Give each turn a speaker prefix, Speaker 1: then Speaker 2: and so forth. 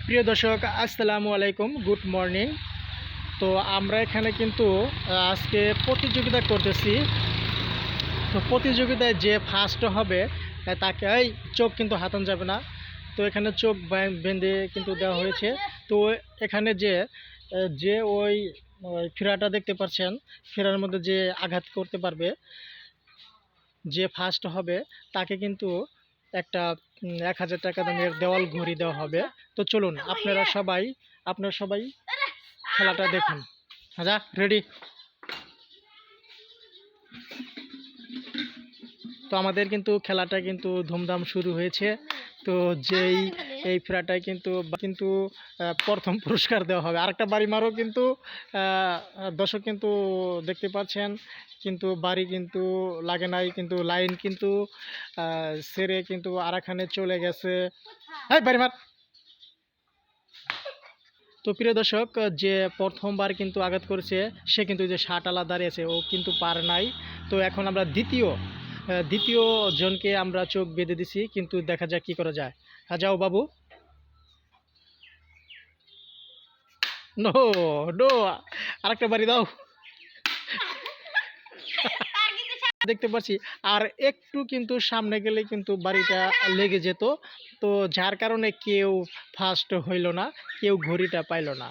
Speaker 1: প্রিয় দর্শক, আসসালামু আলাইকুম, গুড মর্নিং। তো আমরা এখানে কিন্তু আজকে প্রতিযোগিতা করতেছি। তো প্রতিযোগিতায় যে ফার্স্ট হবে তাকে এই চোখ কিন্তু হাতানো যাবে না। তো এখানে চোখ বেঁধে কিন্তু দেওয়া হয়েছে। তো এখানে যে যে ওই ওই ফিরাটা দেখতে পাচ্ছেন, ফিরার মধ্যে যে আঘাত করতে পারবে, যে ফার্স্ট হবে তাকে কিন্তু একটা 1000 টাকা দামের দেওয়াল ঘড়ি দেওয়া হবে। তো চলুন আপনারা সবাই খেলাটা দেখুন। আচ্ছা, রেডি? তো আমাদের কিন্তু খেলাটা কিন্তু ধুমধাম শুরু হয়েছে। তো যেই এই ফেরাটায় কিন্তু প্রথম পুরস্কার দেওয়া হবে। আরেকটা বাড়ি মারো কিন্তু দর্শক কিন্তু দেখতে পাচ্ছেন, কিন্তু বাড়ি কিন্তু লাগে নাই, কিন্তু লাইন কিন্তু সেরে কিন্তু আরেকখানে চলে গেছে। হ্যাঁ, বাড়ি মার। তো প্রিয় দর্শক, যে প্রথমবার কিন্তু আঘাত করেছে সে কিন্তু যে শাটালা দাঁড়িয়েছে ও কিন্তু পার নাই। তো এখন আমরা দ্বিতীয় জনকে আমরা চোখ বেঁধে দিছি, কিন্তু দেখা যাক কি করা যায়। হ্যাঁ, যাও বাবু। নো, নো, আরেকটা বাড়ি দাও। দেখতে পাচ্ছি আর একটু কিন্তু সামনে গেলে কিন্তু বাড়িটা লেগে যেত। তো যার কারণে কেউ ফার্স্ট হইল না, কেউ ঘড়িটা পাইল না।